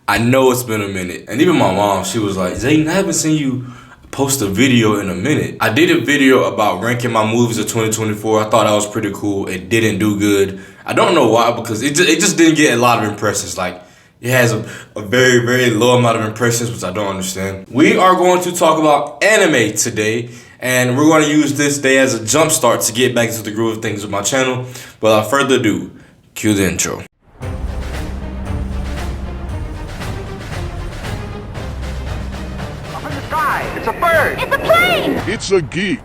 I know it's been a minute. And even my mom, she was like, Zayden, I haven't seen you post a video in a minute. I did a video about ranking my movies of 2024. I thought that was pretty cool. It didn't do good. I don't know why, because it just didn't get a lot of impressions. Like, it has a very, very low amount of impressions, which I don't understand. We are going to talk about anime today, and we're going to use this day as a jump start to get back into the groove of things with my channel. But without further ado, cue the intro. It's a bird! It's a plane! It's a geek.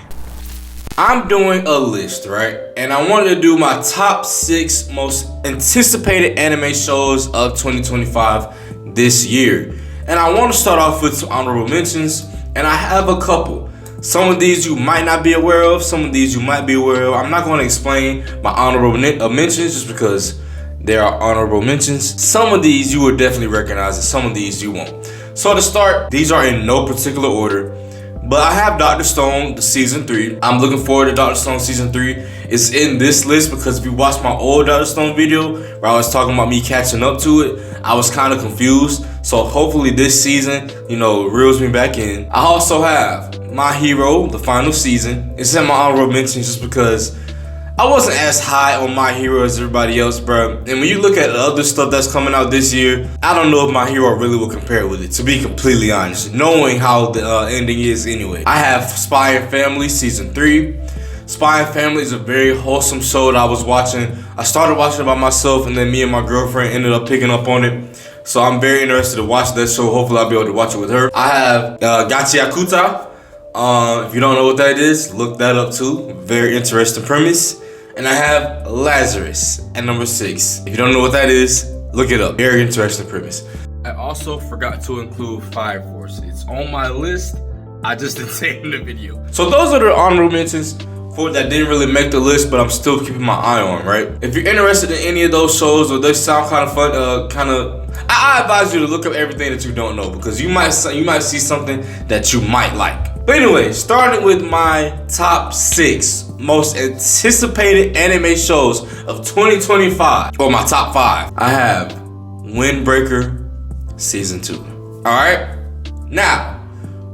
I'm doing a list, right? And I wanted to do my top 6 most anticipated anime shows of 2025 this year. And I want to start off with some honorable mentions, and I have a couple. Some of these you might not be aware of, some of these you might be aware of. I'm not going to explain my honorable mentions just because there are honorable mentions. Some of these you will definitely recognize, and some of these you won't. So to start, these are in no particular order, but I have Dr. Stone, the season 3. I'm looking forward to Dr. Stone season 3. It's in this list because if you watch my old Dr. Stone video where I was talking about me catching up to it, I was kind of confused. So hopefully this season, reels me back in. I also have My Hero, the final season. It's in my honorable mentions just because I wasn't as high on My Hero as everybody else, bro. And when you look at the other stuff that's coming out this year, I don't know if My Hero really will compare with it, to be completely honest, knowing how the ending is anyway. I have Spy and Family season 3. Spy and Family is a very wholesome show that I was watching. I started watching it by myself, and then me and my girlfriend ended up picking up on it. So I'm very interested to watch that show. Hopefully I'll be able to watch it with her. I have Gachiakuta. If you don't know what that is, look that up too. Very interesting premise. And I have Lazarus at number 6. If you don't know what that is, look it up. Very interesting premise. I also forgot to include Fire Force. It's on my list. I just didn't say it in the video. So those are the honorable mentions for that didn't really make the list, but I'm still keeping my eye on, right? If you're interested in any of those shows or they sound kind of fun, I advise you to look up everything that you don't know, because you might see something that you might like. But anyway, starting with my top 6 most anticipated anime shows of 2025, or my top 5, I have Windbreaker Season 2. Alright? Now,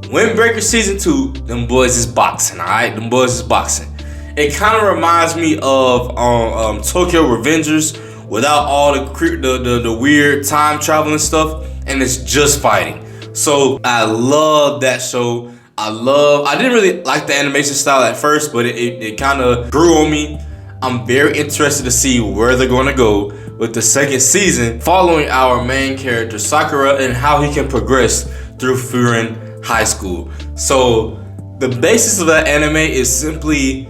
Windbreaker Season 2, them boys is boxing, alright? Them boys is boxing. It kind of reminds me of Tokyo Revengers without all the weird time traveling stuff, and it's just fighting. So I love that show. I didn't really like the animation style at first, but it kind of grew on me. I'm very interested to see where they're going to go with the second season, following our main character Sakura and how he can progress through Furin High School. So the basis of that anime is simply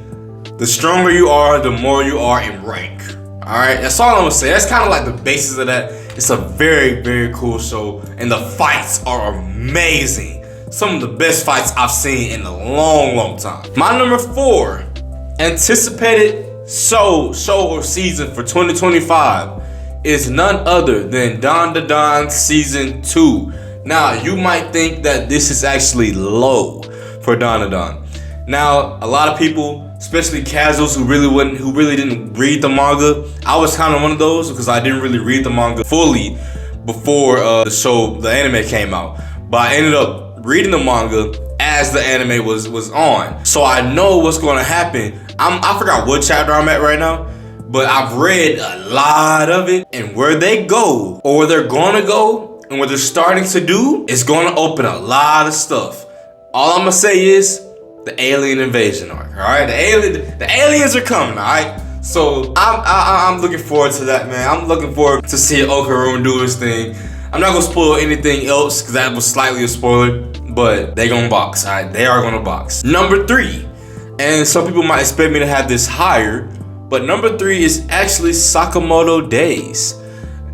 the stronger you are, the more you are in rank. Alright, that's all I'm gonna say. That's kind of like the basis of that. It's a very, very cool show, and the fights are amazing. Some of the best fights I've seen in a long, long time. My number 4 anticipated show or season for 2025 is none other than Don Da Don Season 2. Now, you might think that this is actually low for Don Da Don. Now, a lot of people, especially casuals who really didn't read the manga, I was kind of one of those because I didn't really read the manga fully before the anime came out. But I ended up reading the manga as the anime was on, so I know what's going to happen. I forgot what chapter I'm at right now, but I've read a lot of it, and where they go, or where they're going to go, and what they're starting to do is going to open a lot of stuff. All I'm gonna say is the alien invasion arc. All right, the aliens are coming. All right. So I'm looking forward to that, man. I'm looking forward to seeing Okarum do his thing. I'm not gonna spoil anything else because that was slightly a spoiler, but they gonna box, alright? They are gonna box. Number 3, and some people might expect me to have this higher, but number 3 is actually Sakamoto Days.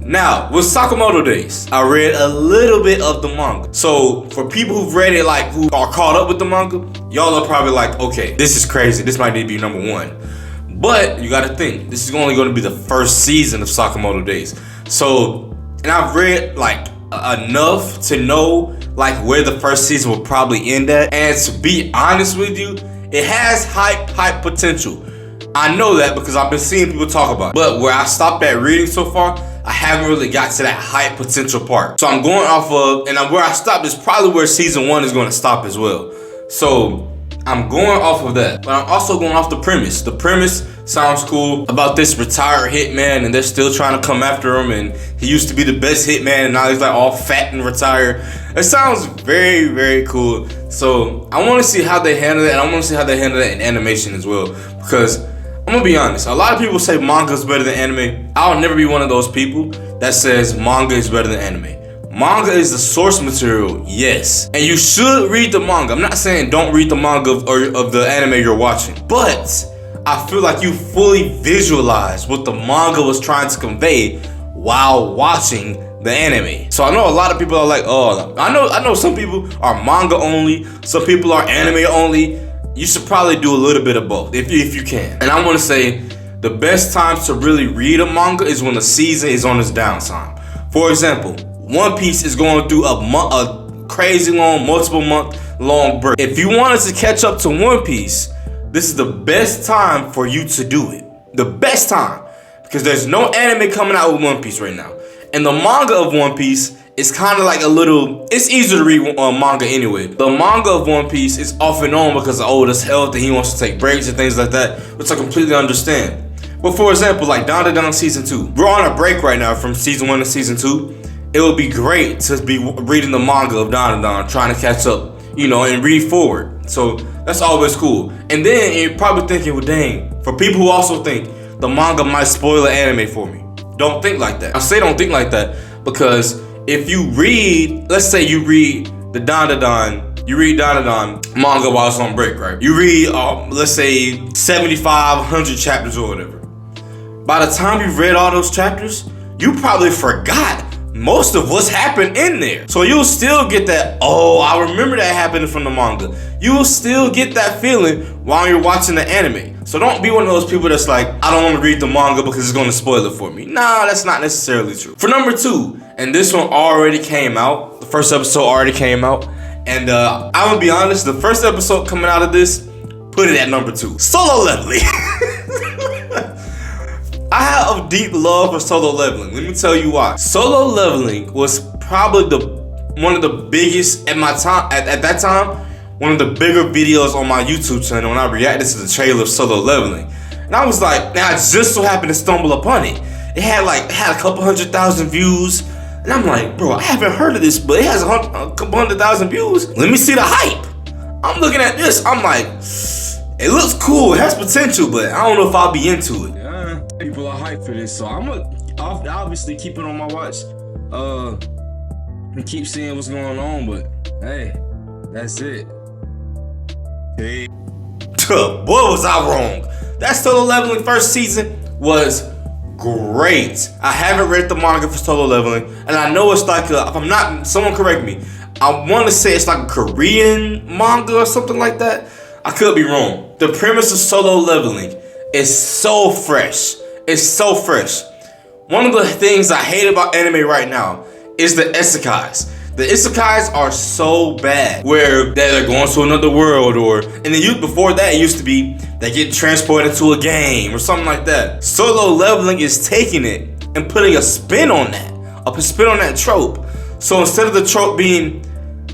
Now, with Sakamoto Days, I read a little bit of the manga. So for people who've read it, like who are caught up with the manga, y'all are probably like, okay, this is crazy. This might need to be number 1. But you gotta think, this is only gonna be the first season of Sakamoto Days. So, and I've read like enough to know like where the first season will probably end at. And to be honest with you, it has hype potential. I know that because I've been seeing people talk about it. But where I stopped at reading so far, I haven't really got to that high potential part. So I'm going off of, and where I stopped is probably where season 1 is going to stop as well. So I'm going off of that, but I'm also going off the premise. The premise sounds cool about this retired hitman, and they're still trying to come after him, and he used to be the best hitman, and now he's like all fat and retired. It sounds very, very cool. So I want to see how they handle it, and I want to see how they handle it in animation as well, because I'm gonna be honest, a lot of people say manga is better than anime. I'll never be one of those people that says manga is better than anime. Manga is the source material, yes. And you should read the manga. I'm not saying don't read the manga of the anime you're watching. But I feel like you fully visualize what the manga was trying to convey while watching the anime. So I know a lot of people are like, oh, I know some people are manga only, some people are anime only. You should probably do a little bit of both if you can. And I want to say the best times to really read a manga is when the season is on its downtime. For example, One Piece is going through a crazy long, multiple month long break. If you wanted to catch up to One Piece, this is the best time for you to do it. The best time. Because there's no anime coming out with One Piece right now. And the manga of One Piece is kind of like it's easier to read manga anyway. The manga of One Piece is off and on because of oldest health and he wants to take breaks and things like that, which I completely understand. But for example, like Dandadan season 2. We're on a break right now from season 1 to season 2. It would be great to be reading the manga of Dandadan, trying to catch up, and read forward. So that's always cool. And then you're probably thinking, well, dang, for people who also think the manga might spoil the anime for me. Don't think like that. I say don't think like that because if you read, let's say you read the Dandadan manga while it's on break, right? You read, let's say 75, 100 chapters or whatever. By the time you've read all those chapters, you probably forgot most of what's happened in there. So you'll still get that, oh, I remember that happening from the manga. You'll still get that feeling while you're watching the anime. So don't be one of those people that's like, I don't want to read the manga because it's going to spoil it for me. Nah, that's not necessarily true. For number 2, and this one already came out. The first episode already came out. And I'm going to be honest, the first episode coming out of this, put it at number 2. Solo Leveling. I have a deep love for Solo Leveling. Let me tell you why. Solo Leveling was probably one of the biggest at my time, at that time, one of the bigger videos on my YouTube channel when I reacted to the trailer of Solo Leveling. And I was like, now I just so happened to stumble upon it. It had a couple 100,000 views. And I'm like, bro, I haven't heard of this, but it has a couple 100,000 views. Let me see the hype. I'm looking at this. I'm like, it looks cool. It has potential, but I don't know if I'll be into it. People are hyped for this, so I'm gonna obviously keep it on my watch. And keep seeing what's going on, but hey, that's it. Hey. Boy, was I wrong. That Solo Leveling first season was great. I haven't read the manga for Solo Leveling, and I know it's like if I'm not, someone correct me. I want to say it's like a Korean manga or something like that. I could be wrong. The premise of Solo Leveling is so fresh. It's so fresh. One of the things I hate about anime right now is the isekais. The isekais are so bad, where they're going to another world, before that it used to be they get transported to a game or something like that. Solo Leveling is taking it and putting a spin on that trope. So instead of the trope being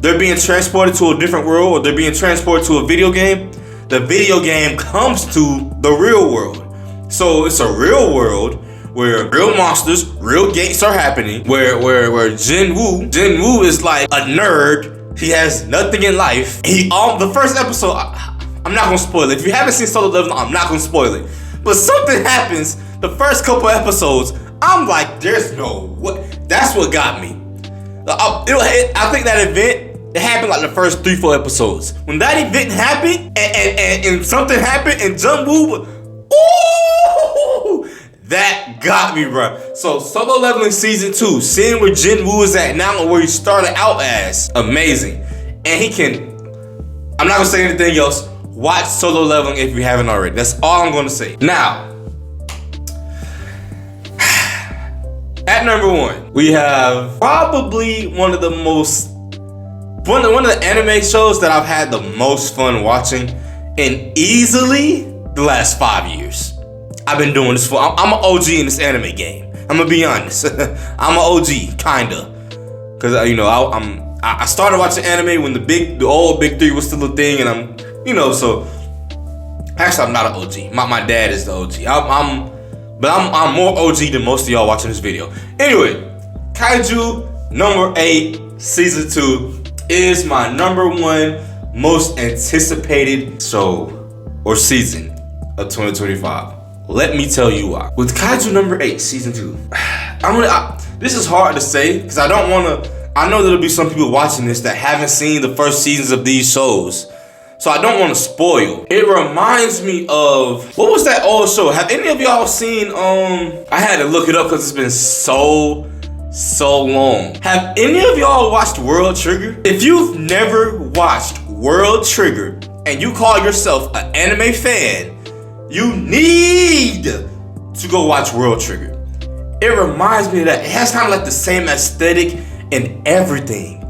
they're being transported to a different world or they're being transported to a video game, the video game comes to the real world. So it's a real world where real monsters, real gates are happening, where Jinwoo is like a nerd. He has nothing in life. The first episode, I'm not gonna spoil it. If you haven't seen Solo Leveling, I'm not gonna spoil it. But something happens the first couple episodes. I'm like, there's no what. That's what got me. I think that event, it happened like the first 3-4 episodes. When that event happened and something happened and Jinwoo, ooh, that got me, bro. So Solo Leveling season 2, seeing where Jinwoo is at now and where he started out as, amazing. And I'm not gonna say anything else. Watch Solo Leveling if you haven't already. That's all I'm gonna say. Now, at number 1, we have probably one of the anime shows that I've had the most fun watching in easily the last 5 years. I've been doing this I'm an OG in this anime game. I'm gonna be honest. I'm an OG, kinda. Cause you know, I started watching anime when the old Big Three was still a thing, and I'm, so actually I'm not an OG. My dad is the OG. I'm more OG than most of y'all watching this video. Anyway, Kaiju number 8, season 2 is my number 1 most anticipated show or season of 2025. Let me tell you why. With Kaiju number 8, season 2, this is hard to say because I know there'll be some people watching this that haven't seen the first seasons of these shows. So I don't want to spoil. It reminds me of, what was that old show? Have any of y'all seen, I had to look it up because it's been so long. Have any of y'all watched World Trigger? If you've never watched World Trigger and you call yourself an anime fan, you need to go watch World Trigger. It reminds me of that. It has kind of like the same aesthetic and everything.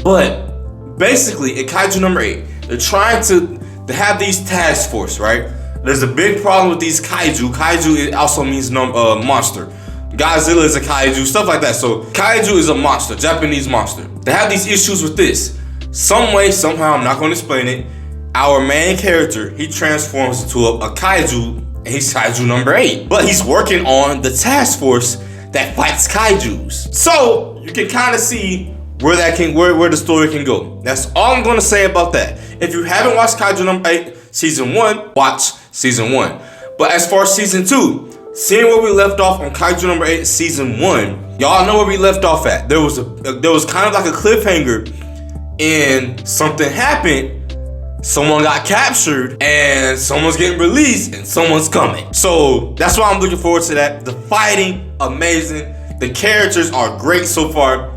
But basically, in Kaiju number 8, they're trying to have these task force, right? There's a big problem with these Kaiju. Kaiju, it also means monster. Godzilla is a Kaiju, stuff like that. So Kaiju is a monster, Japanese monster. They have these issues with this. Some way, somehow, I'm not going to explain it. Our main character, he transforms into a Kaiju, and he's Kaiju number 8. But he's working on the task force that fights Kaijus. So you can kind of see where the story can go. That's all I'm gonna say about that. If you haven't watched Kaiju number 8 season 1, watch season 1. But as far as season 2, seeing where we left off on Kaiju number 8 season 1, y'all know where we left off at. There was kind of like a cliffhanger, and something happened. Someone got captured, and someone's getting released, and someone's coming. So that's why I'm looking forward to that. The fighting, amazing. The characters are great so far.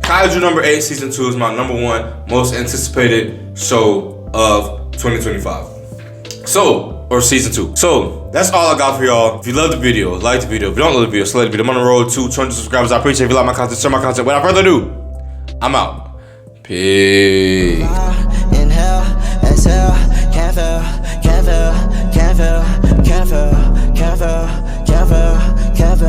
Kaiju number 8 season 2 is my number 1 most anticipated show of 2025. Or season 2. So that's all I got for y'all. If you love the video, like the video. If you don't love the video, select the video. I'm on the road to 200 subscribers. I appreciate if you like my content, share my content. Without further ado, I'm out. Peace.